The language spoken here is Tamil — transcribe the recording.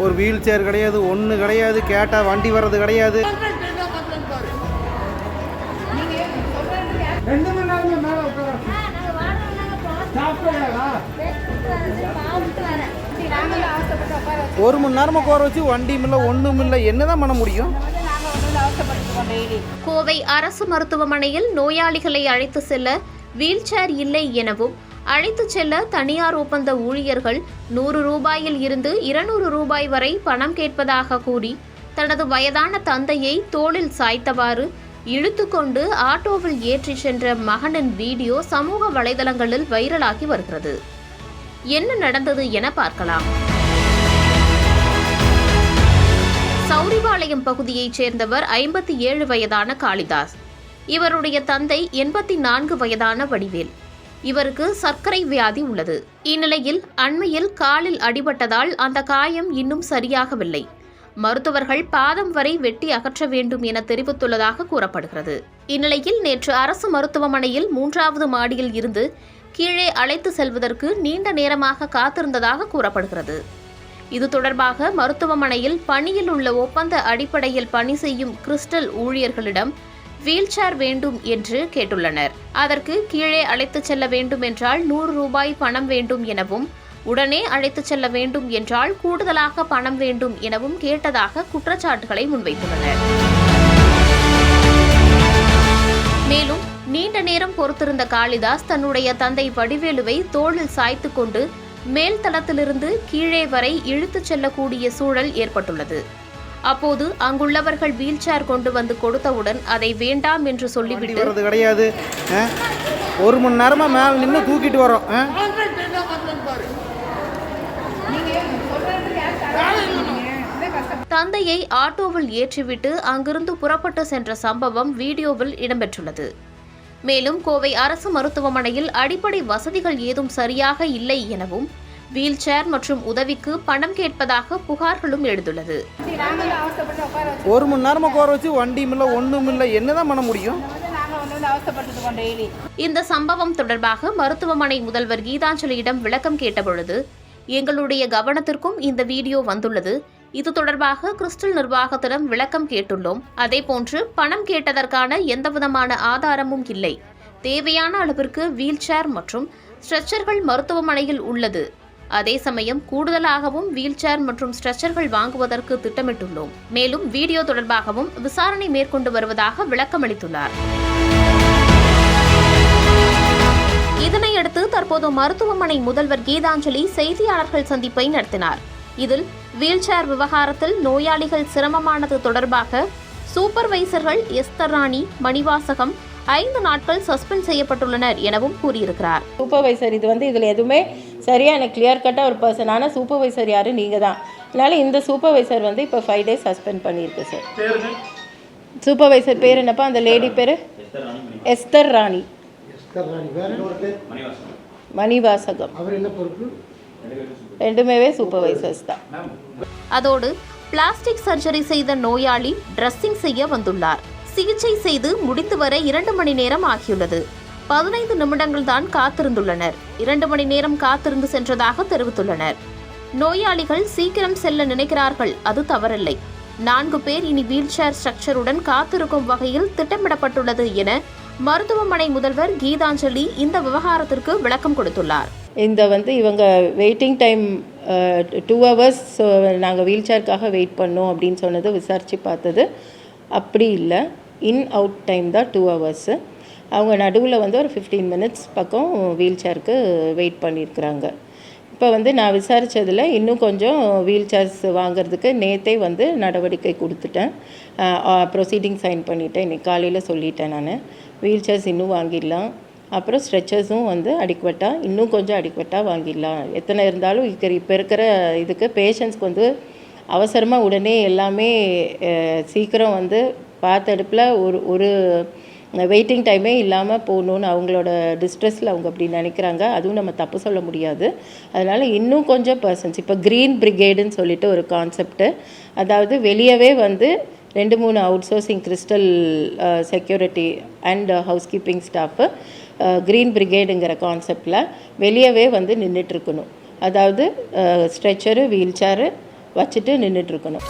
ஒரு வீல் சேர் கிடையாது, ஒன்று கிடையாது, கேட்டால் வண்டி வர்றது கிடையாது. ஒரு மணி நேரமாக கோர வச்சு வண்டியும் இல்லை, ஒன்றும் இல்லை, என்னதான் பண்ண முடியும்? கோவை அரசு மருத்துவமனையில் நோயாளிகளை அழைத்து செல்ல வீல் சேர் இல்லை எனவும், அழைத்து செல்ல தனியார் ஒப்பந்த ஊழியர்கள் 100 ரூபாயில் இருந்து 200 ரூபாய் வரை பணம் கேட்பதாக கூறி தனது வயதான தந்தையை தோளில் சாய்த்தவாறு இழுத்துக்கொண்டு ஆட்டோவில் ஏற்றி சென்ற மகனின் வீடியோ சமூக வலைதளங்களில் வைரலாகி வருகிறது. என்ன நடந்தது என பார்க்கலாம். சௌரிபாளையம் பகுதியைச் சேர்ந்தவர் 57 வயதான காளிதாஸ். இவருடைய தந்தை 84 வயதான வடிவேல். இவருக்கு சர்க்கரை வியாதி உள்ளது. இந்நிலையில் அண்மையில் காலில் அடிபட்டதால் அந்த காயம் இன்னும் சரியாகவில்லை. மருத்துவர்கள் பாதம் வரை வெட்டி அகற்ற வேண்டும் என தெரிவித்துள்ளதாக கூறப்படுகிறது. இந்நிலையில் நேற்று அரசு மருத்துவமனையில் 3வது மாடியில் இருந்து கீழே அழைத்து செல்வதற்கு நீண்ட நேரமாக காத்திருந்ததாக கூறப்படுகிறது. இது தொடர்பாக மருத்துவமனையில் பணியில் உள்ள ஒப்பந்த அடிப்படையில் பணி செய்யும் கிறிஸ்டல் ஊழியர்களிடம் வீல் சேர் வேண்டும் என்று கேட்டுள்ளனர். அதற்கு கீழே அழைத்துச் செல்ல வேண்டும் என்றால் 100 ரூபாய் பணம் வேண்டும் எனவும், உடனே அழைத்துச் செல்ல வேண்டும் என்றால் கூடுதலாக பணம் வேண்டும் எனவும் கேட்டதாக குற்றச்சாட்டுகளை முன்வைத்துள்ளனர். மேலும் நீண்ட நேரம் பொறுத்திருந்த காளிதாஸ் தன்னுடைய தந்தை வடிவேலுவை தோளில் சாய்த்து கொண்டு மேல் தளத்திலிருந்து கீழே வரை இழுத்துச் செல்லக்கூடிய சூழல் ஏற்பட்டுள்ளது. அப்போது அங்குள்ளவர்கள் வீல் சேர் கொண்டு வந்து கொடுத்தவுடன் அதை வேண்டாம் என்று சொல்லிவிட்டு கிடையாது, ஒரு மணி நேரமா மேல நின்று தூக்கிட்டு வரோம். தந்தையை ஆட்டோவில் ஏற்றிவிட்டு அங்கிருந்து புறப்பட்டு சென்ற சம்பவம் வீடியோவில் இடம்பெற்றுள்ளது. மேலும் கோவை அரசு மருத்துவமனையில் அடிப்படை வசதிகள் ஏதும் சரியாக இல்லை எனவும், வீல் சேர் மற்றும் உதவிக்கு பணம் கேட்பதாக புகார்களும் எழுந்துள்ளது. ஒரு மணி நேரமா கோர வச்சு வண்டியும் இல்லை, ஒன்றும் இல்லை, என்னதான் பண்ண முடியும்? இந்த சம்பவம் தொடர்பாக மருத்துவமனை முதல்வர் கீதாஞ்சலியிடம் விளக்கம் கேட்டபொழுது, எங்களுடைய கவனத்திற்கும் இந்த வீடியோ வந்துள்ளது. இது தொடர்பாக கிறிஸ்டல் நிர்வாகத்திடம் விளக்கம் கேட்டுள்ளோம். அதேபோன்று பணம் கேட்டதற்கான எந்தவிதமான ஆதாரமும் இல்லை. தேவையான அளவிற்கு வீல் சேர் மற்றும் ஸ்ட்ரெச்சர்கள் மருத்துவமனையில் உள்ளது. அதே சமயம் கூடுதலாகவும் வீல் சேர் மற்றும் ஸ்ட்ரெச்சர்கள் வாங்குவதற்கு திட்டமிட்டுள்ளோம். மேலும் வீடியோ தொடர்பாகவும் விசாரணை மேற்கொண்டு வருவதாக விளக்கமளித்துள்ளார். இதனையடுத்து தற்போது மருத்துவமனை முதல்வர் கீதாஞ்சலி செய்தியாளர்கள் சந்திப்பை நடத்தினார். இதில் வீல் சேர் விவகாரத்தில் நோயாளிகள் சிரமமானது தொடர்பாக சூப்பர்வைசர்கள் எஸ்தர் ராணி, மணிவாசகம் 5 நாட்கள் சஸ்பெண்ட் செய்யப்பட்டுள்ளனர் எனவும் கூறியிருக்கிறார். சூப்பர்வைசர் இதில் எதுவுமே சரியாக எனக்கு கிளியர் கட்டாக ஒரு பர்சன், ஆனால் சூப்பர்வைசர் யார் நீங்கள் தான். அதனால் இந்த சூப்பர்வைசர் இப்போ 5 days சஸ்பெண்ட் பண்ணியிருக்கு சார். சூப்பர்வைசர் பேர் என்னப்பா? அந்த லேடி பேர் எஸ்தர் ராணி, மணிவாசகம். ரெண்டுமே சூப்பர்வைசர்ஸ் தான். அதோடு பிளாஸ்டிக் சர்ஜரி செய்த நோயாளி டிரெஸ்ஸிங் செய்ய வந்துள்ளார். சிகிச்சை செய்து முடித்து வர 2 மணி நேரம் ஆகியுள்ளது. 15 நிமிடங்கள் தான் காத்திருந்துள்ளனர். 2 மணி நேரம் காத்திருந்து சென்றதாக தெரிவித்துள்ளனர். நோயாளிகள் சீக்கிரம் செல்ல நினைக்கிறார்கள், அது தவறில்லை. 4 பேர் இனி வீல் சேர் ஸ்ட்ரக்சருடன் காத்திருக்கும் வகையில் திட்டமிடப்பட்டுள்ளது என மருத்துவமனை முதல்வர் கீதாஞ்சலி இந்த விவகாரத்திற்கு விளக்கம் கொடுத்துள்ளார். இவங்க வெயிட்டிங் டைம் 2 hours நாங்கள் வீல் சேருக்காக வெயிட் பண்ணோம் அப்படின்னு சொன்னது விசாரித்து பார்த்தது அப்படி இல்லை. இன் அவுட் டைம் தான் 2 hours. அவங்க நடுவில் ஒரு 15 minutes பக்கம் வீல் சேருக்கு வெயிட் பண்ணியிருக்கிறாங்க. இப்போ நான் விசாரித்ததில் இன்னும் கொஞ்சம் வீல் சேர்ஸ் வாங்கிறதுக்கு நேற்றே நடவடிக்கை கொடுத்துட்டேன். ப்ரொசீடிங் சைன் பண்ணிவிட்டேன். இன்றைக்கி காலையில் சொல்லிட்டேன். நான் வீல் சேர்ஸ் இன்னும் வாங்கிடலாம். அப்புறம் ஸ்ட்ரெச்சர்ஸும் அடிக்குவட்டாக இன்னும் கொஞ்சம் அடிக்குவட்டாக வாங்கிடலாம். எத்தனை இருந்தாலும் இப்போ இருக்கிற இதுக்கு பேஷண்ட்ஸ்க்கு அவசரமாக உடனே எல்லாமே சீக்கிரம் பார்த்த அடுப்பில் ஒரு வெயிட்டிங் டைமே இல்லாமல் போகணுன்னு அவங்களோட டிஸ்ட்ரெஸில் அவங்க அப்படி நினைக்கிறாங்க. அதுவும் நம்ம தப்பு சொல்ல முடியாது. அதனால் இன்னும் கொஞ்சம் பர்சன்ஸ் இப்போ க்ரீன் பிரிகேடுன்னு சொல்லிட்டு ஒரு கான்செப்ட்டு, அதாவது வெளியவே 2-3 outsourcing crystal security and house keeping staff green பிரிகேடுங்கிற கான்செப்டில் வெளியவே நின்றுட்டுருக்கணும். அதாவது ஸ்ட்ரெச்சரு, வீல் சேரு, வச்சுட்டு நின்றுட்டுருக்கணும்.